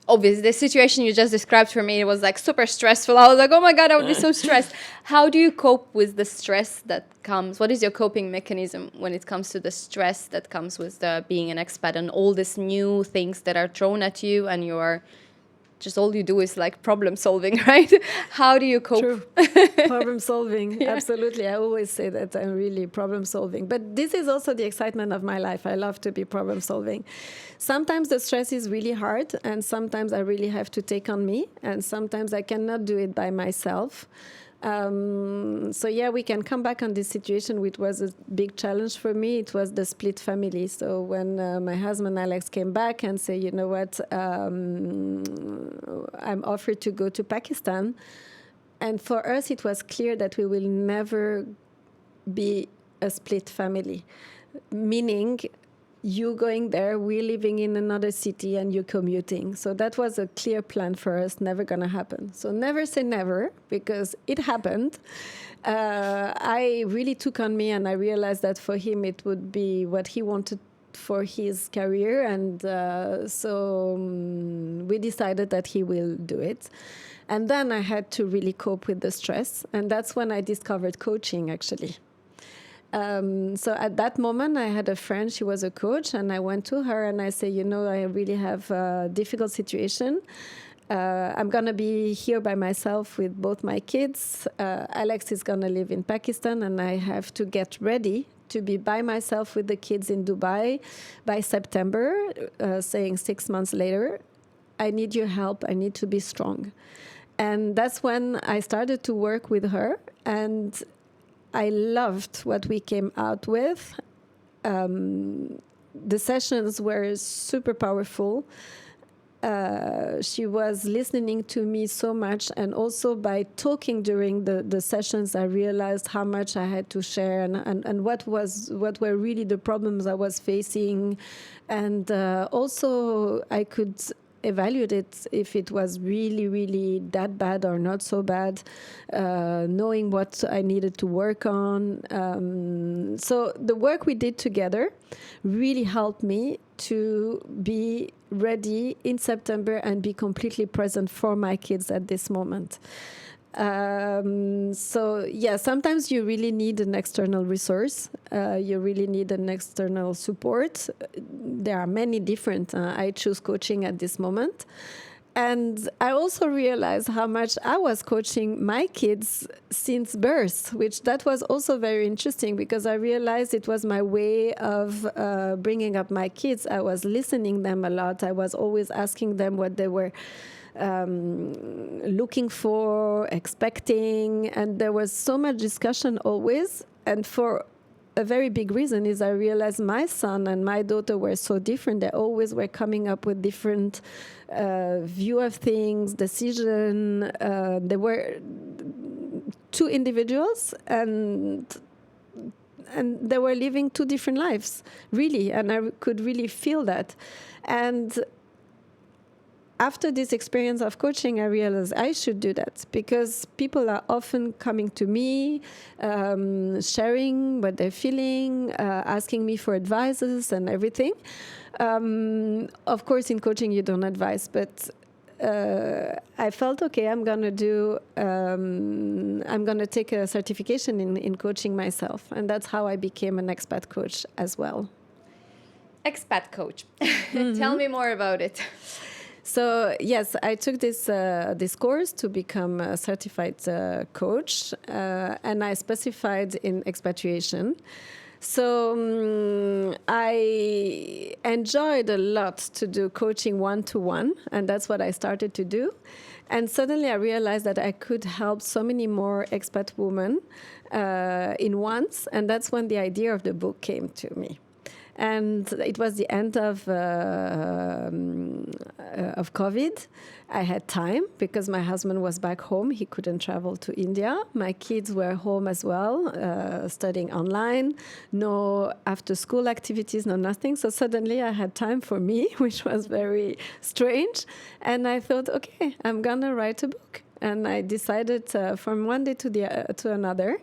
obviously, the situation you just described for me, it was like super stressful. I was like, oh my God, I would be so stressed. How do you cope with the stress that comes? What is your coping mechanism when it comes to the stress that comes with being an expat and all these new things that are thrown at you, and you are just all you do is like problem solving, right? How do you cope? True. Problem solving. Yeah. Absolutely. I always say that I'm really problem solving. But this is also the excitement of my life. I love to be problem solving. Sometimes the stress is really hard, and sometimes I really have to take on me, and sometimes I cannot do it by myself. So yeah, we can come back on this situation, which was a big challenge for me. It was the split family. So when my husband Alex came back and said, you know what, I'm offered to go to Pakistan. And for us, it was clear that we will never be a split family, meaning you going there, we living in another city, and you commuting. So that was a clear plan for us, never going to happen. So never say never, because it happened. I really took on me, and I realized that for him it would be what he wanted for his career. And so we decided that he will do it. And then I had to really cope with the stress. And that's when I discovered coaching, actually. So at that moment, I had a friend, she was a coach, and I went to her and I said, you know, I really have a difficult situation. I'm going to be here by myself with both my kids. Alex is going to live in Pakistan, and I have to get ready to be by myself with the kids in Dubai by September, saying 6 months later, I need your help. I need to be strong. And that's when I started to work with her, and I loved what we came out with. The sessions were super powerful. She was listening to me so much, and also by talking during the sessions, I realized how much I had to share, and what were really the problems I was facing, and also I could evaluate it if it was really, really that bad or not so bad, knowing what I needed to work on. So the work we did together really helped me to be ready in September and be completely present for my kids at this moment. So yeah, sometimes you really need an external resource. You really need an external support. There are many different. I choose coaching at this moment. And I also realized how much I was coaching my kids since birth, which that was also very interesting, because I realized it was my way of bringing up my kids. I was listening them a lot. I was always asking them what they were looking for, expecting, and there was so much discussion always. And for a very big reason is I realized my son and my daughter were so different. They always were coming up with different view of things, decision. They were two individuals, and they were living two different lives, really, and I could really feel that. And after this experience of coaching, I realized I should do that, because people are often coming to me, sharing what they're feeling, asking me for advices and everything. Of course, in coaching, you don't advise, but I felt, okay, I'm going to take a certification in coaching myself. And that's how I became an expat coach as well. Expat coach. Tell me more about it. So yes, I took this course to become a certified coach, and I specified in expatriation. So I enjoyed a lot to do coaching one-to-one, and that's what I started to do. And suddenly I realized that I could help so many more expat women in once, and that's when the idea of the book came to me. And it was the end of COVID. I had time because my husband was back home. He couldn't travel to India. My kids were home as well, studying online. No after-school activities, no nothing. So suddenly I had time for me, which was very strange. And I thought, okay, I'm going to write a book. And I decided from one day to another.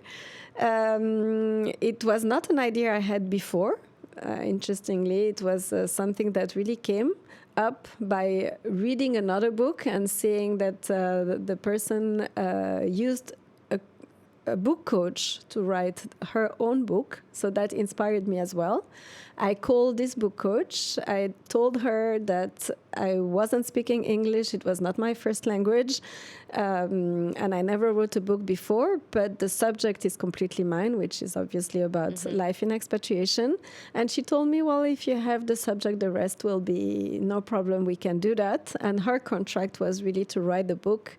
It was not an idea I had before. Interestingly, it was something that really came up by reading another book and seeing that the person used a book coach to write her own book So that inspired me as well. I called this book coach. I told her that I wasn't speaking English. It was not my first language. And I never wrote a book before, but the subject is completely mine, which is obviously about life in expatriation. And she told me, well, if you have the subject, the rest will be no problem. We can do that. And her contract was really to write the book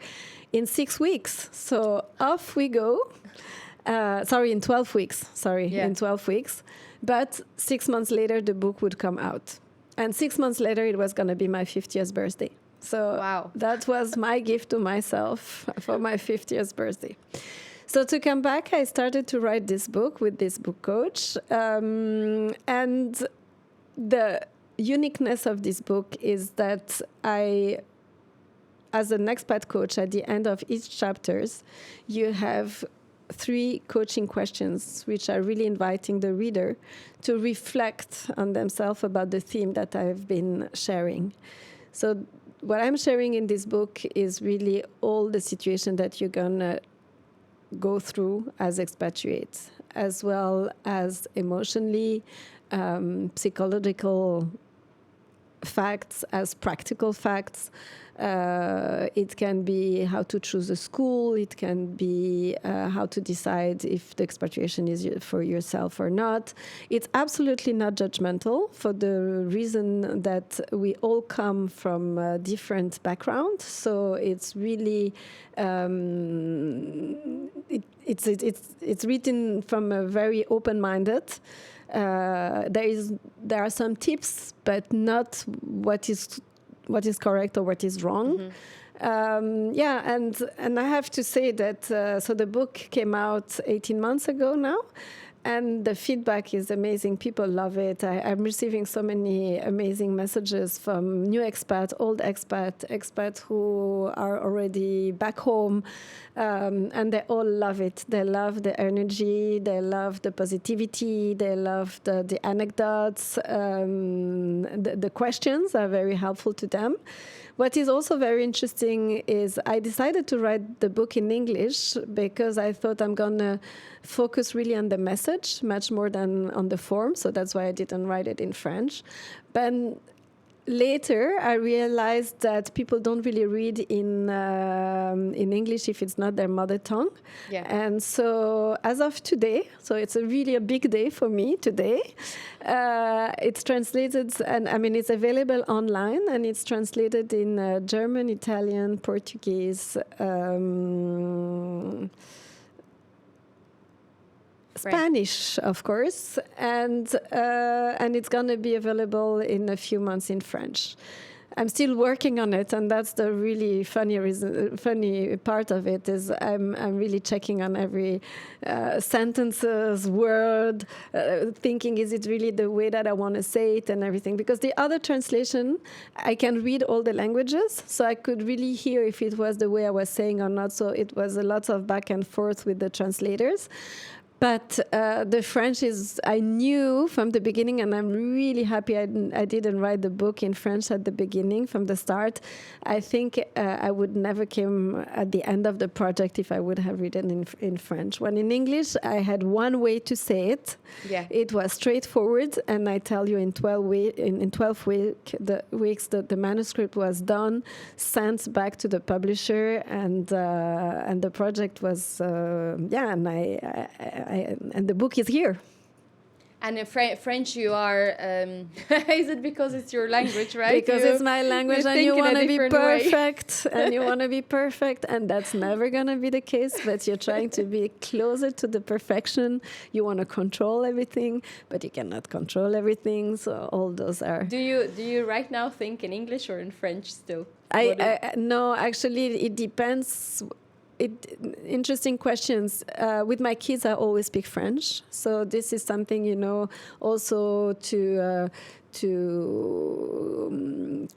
in 6 weeks. So off we go. In 12 weeks. In 12 weeks. But 6 months later, the book would come out. And 6 months later, it was going to be my 50th birthday. So that was my gift to myself for my 50th birthday. So to come back, I started to write this book with this book coach. And the uniqueness of this book is that I, as an expat coach, at the end of each chapters, you have 3 coaching questions, which are really inviting the reader to reflect on themselves about the theme that I've been sharing. So what I'm sharing in this book is really all the situation that you're going to go through as expatriates, as well as emotionally, psychological facts, as practical facts. It can be how to choose a school. It can be how to decide if the expatriation is for yourself or not. It's absolutely not judgmental for the reason that we all come from different backgrounds. So it's really it's written from a very open-minded. There are some tips, but not what is correct or what is wrong. And I have to say that so the book came out 18 months ago now, and the feedback is amazing. People love it. I'm receiving so many amazing messages from new expat, old expat who are already back home, and they all love it. They love the energy. They love the positivity. They love the anecdotes. The questions are very helpful to them. What is also very interesting is I decided to write the book in English because I thought I'm going to focus really on the message much more than on the form. So that's why I didn't write it in French. But later, I realized that people don't really read in English if it's not their mother tongue. Yeah. And so as of today, so it's really a big day for me today, it's translated, and I mean, it's available online, and it's translated in German, Italian, Portuguese, Spanish, of course, and it's going to be available in a few months in French. I'm still working on it, and that's the really funny part of it is I'm really checking on every sentences, word, thinking, is it really the way that I want to say it and everything? Because the other translation, I can read all the languages, so I could really hear if it was the way I was saying or not. So it was a lot of back and forth with the translators. But the French I knew from the beginning, and I'm really happy I didn't write the book in French at the beginning, from the start. I think I would never come at the end of the project if I would have written in French. When in English, I had one way to say it. Yeah. It was straightforward, and I tell you, in 12 weeks, the manuscript was done, sent back to the publisher, and the project was, and the book is here. And in French, you are, is it because it's your language, right? Because it's my language, and you want to be perfect, and you want to be perfect, and that's never going to be the case, but you're trying to be closer to the perfection. You want to control everything, but you cannot control everything, so all those are... Do you right now think in English or in French still? No, actually, it depends... Interesting questions. With my kids, I always speak French. So this is something, also to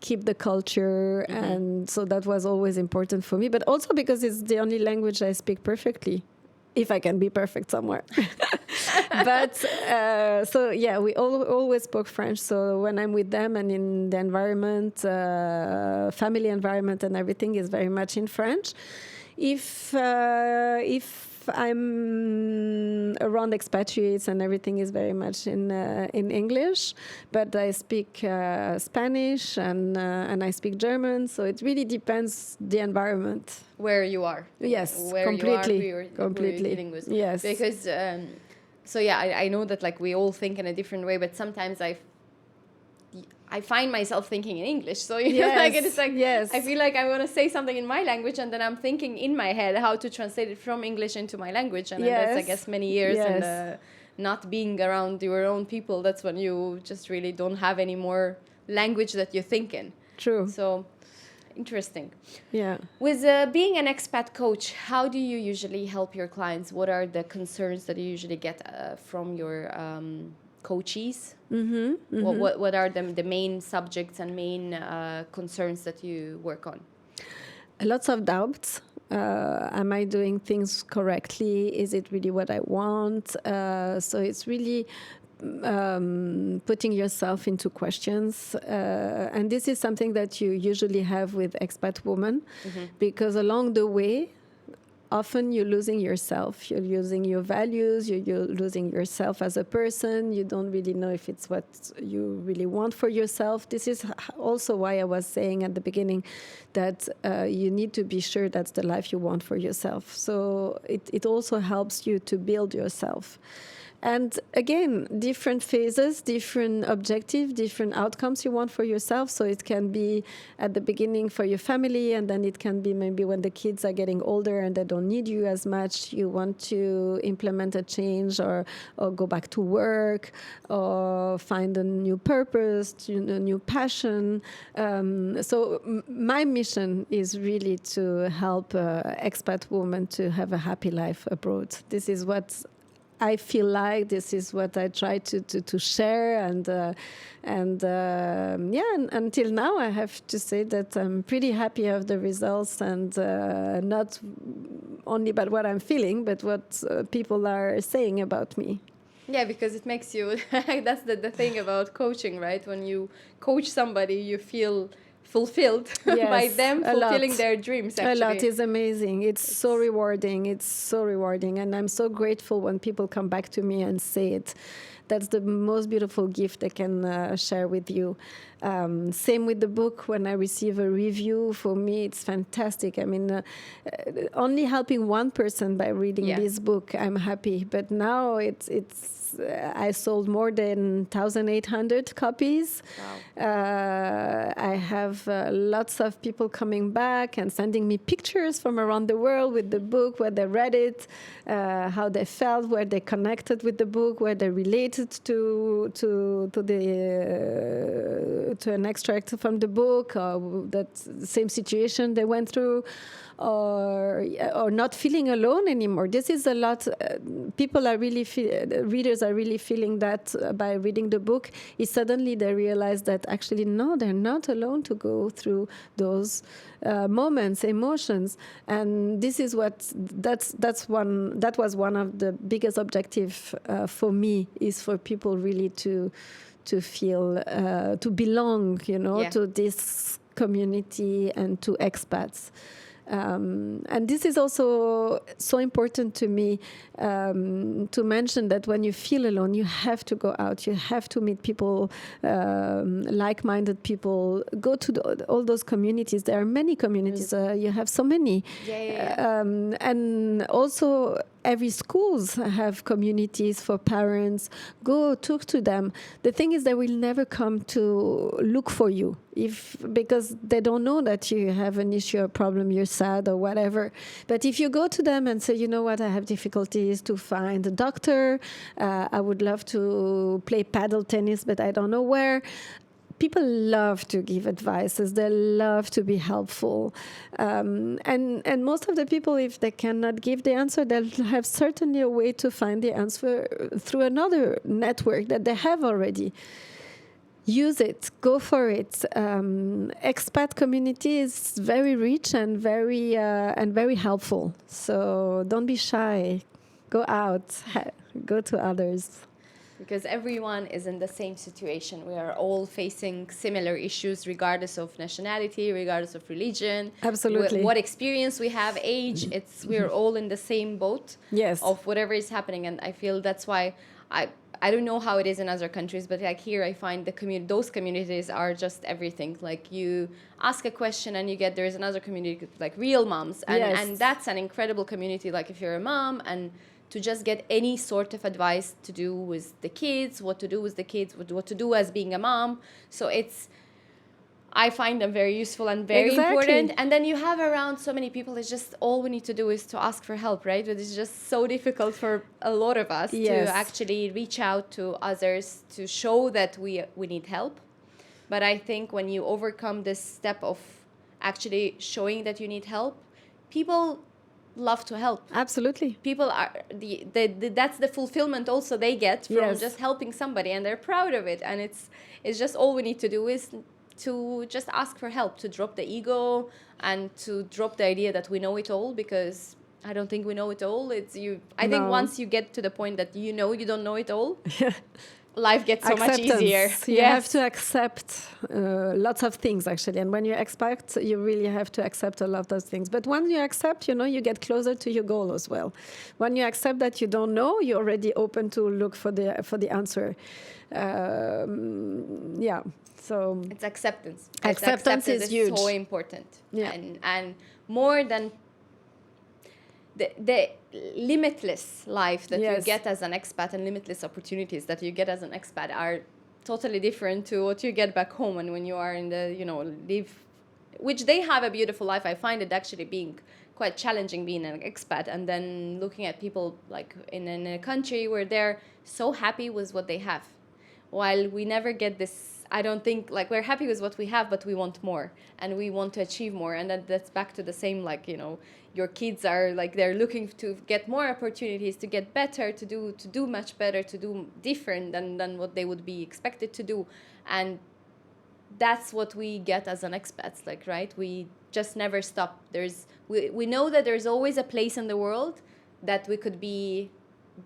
keep the culture. Mm-hmm. And so that was always important for me. But also because it's the only language I speak perfectly, if I can be perfect somewhere. But so yeah, we always spoke French. So when I'm with them and in the environment, family environment and everything is very much in French. If I'm around expatriates and everything is very much in English, but I speak Spanish and I speak German. So it really depends the environment. Where you are. Yes, where completely, you are, who completely. you're dealing with. Yes, because so yeah, I know that like we all think in a different way, but sometimes I find myself thinking in English. So you know, like it's like yes. I feel like I want to say something in my language, and then I'm thinking in my head how to translate it from English into my language, and then that's I guess many years and not being around your own people. That's when you just really don't have any more language that you think in. True. So. Interesting. Yeah. With being an expat coach, how do you usually help your clients? What are the concerns that you usually get from your coachees? What are the main subjects and main concerns that you work on? Lots of doubts. Am I doing things correctly? Is it really what I want? So it's really putting yourself into questions. And this is something that you usually have with expat women, because along the way, often you're losing yourself. You're losing your values. You're losing yourself as a person. You don't really know if it's what you really want for yourself. This is also why I was saying at the beginning that you need to be sure that's the life you want for yourself. So it also helps you to build yourself. And again, different phases, different objectives, different outcomes you want for yourself. So it can be at the beginning for your family, and then it can be maybe when the kids are getting older and they don't need you as much. You want to implement a change or go back to work or find a new purpose, a new passion. So my mission is really to help expat women to have a happy life abroad. This is what I feel like, this is what I try to share, and until now I have to say that I'm pretty happy of the results, and not only about what I'm feeling, but what people are saying about me. Yeah, because it makes you, that's the thing about coaching, right? When you coach somebody, you feel fulfilled by them fulfilling their dreams, actually. A lot is amazing. It's so rewarding. It's so rewarding. And I'm so grateful when people come back to me and say it. That's the most beautiful gift I can share with you. Same with the book. When I receive a review, for me, it's fantastic. I mean, only helping one person by reading this book, I'm happy. But now I sold more than 1,800 copies. Wow. I have lots of people coming back and sending me pictures from around the world with the book, where they read it, how they felt, where they connected with the book, where they related to an extract from the book, or that same situation they went through, or not feeling alone anymore. This is a lot. People are really readers are really feeling that by reading the book. Is suddenly they realize that actually no, they're not alone to go through those moments, emotions, and this is that was one of the biggest objectives for me, is for people really to feel to belong, to this community and to expats. And this is also so important to me, to mention that when you feel alone, you have to go out. You have to meet people, like-minded people. Go to all those communities. There are many communities. You have so many. And also, every schools have communities for parents. Go talk to them. The thing is, they will never come to look for you because they don't know that you have an issue or problem, you're sad or whatever. But if you go to them and say, you know what, I have difficulties to find a doctor. I would love to play paddle tennis, but I don't know where. People love to give advices. They love to be helpful. And most of the people, if they cannot give the answer, they'll have certainly a way to find the answer through another network that they have already. Use it. Go for it. Expat community is very rich and very helpful. So don't be shy. Go out, go to others. Because everyone is in the same situation. We are all facing similar issues, regardless of nationality, regardless of religion. Absolutely. What experience we have, age. We're all in the same boat. Yes. Of whatever is happening, and I feel that's why I don't know how it is in other countries, but like here I find those communities are just everything. Like you ask a question and you get, there's another community, like Real Moms, and that's an incredible community. Like if you're a mom, and to just get any sort of advice to do with the kids, what to do with the kids, what to do as being a mom. So I find them very useful and very important. And then you have around so many people. It's just all we need to do is to ask for help, right? But it's just so difficult for a lot of us to actually reach out to others to show that we need help. But I think when you overcome this step of actually showing that you need help, people love to help. Absolutely. People are that's the fulfillment also they get from just helping somebody, and they're proud of it. And it's just all we need to do is to just ask for help, to drop the ego and to drop the idea that we know it all, because I don't think we know it all. I think once you get to the point that you don't know it all, life gets so much easier. You have to accept lots of things, actually. And when you expect, you really have to accept a lot of things. But when you accept, you get closer to your goal as well. When you accept that you don't know, you're already open to look for the answer. So it's acceptance. Acceptance is huge. So important. Yeah. And more than the limitless life that you get as an expat, and limitless opportunities that you get as an expat are totally different to what you get back home. And when you are in the which they have a beautiful life. I find it actually being quite challenging being an expat, and then looking at people like in a country where they're so happy with what they have, while we never get this. I don't think, like, we're happy with what we have, but we want more, and we want to achieve more. And that's back to the same, like, your kids are like, they're looking to get more opportunities, to get better, to do much better, to do different than what they would be expected to do. And that's what we get as an expats, like, right? We just never stop. We know that there's always a place in the world that we could be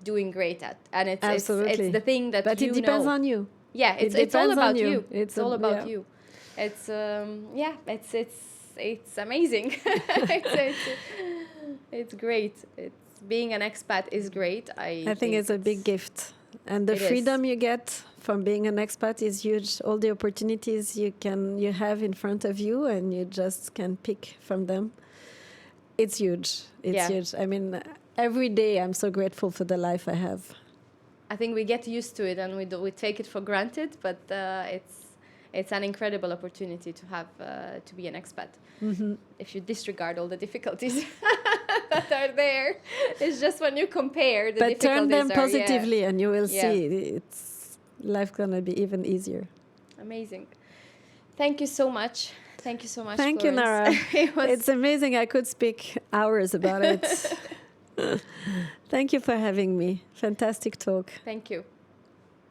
doing great at. And it's the thing that but it depends on you. Yeah, it's all about you. It's all about you. It's it's amazing. It's great. Being an expat is great. I think it's a big gift, and the freedom you get from being an expat is huge. All the opportunities you have in front of you, and you just can pick from them. It's huge. It's huge. I mean, every day I'm so grateful for the life I have. I think we get used to it and we take it for granted, but it's an incredible opportunity to have to be an expat. Mm-hmm. If you disregard all the difficulties that are there, it's just when you compare the difficulties. But turn them positively, and you will see life gonna be even easier. Amazing. Thank you so much. Thank you so much. Thank you, Nara. It's amazing. I could speak hours about it. Thank you for having me. Fantastic talk. Thank you.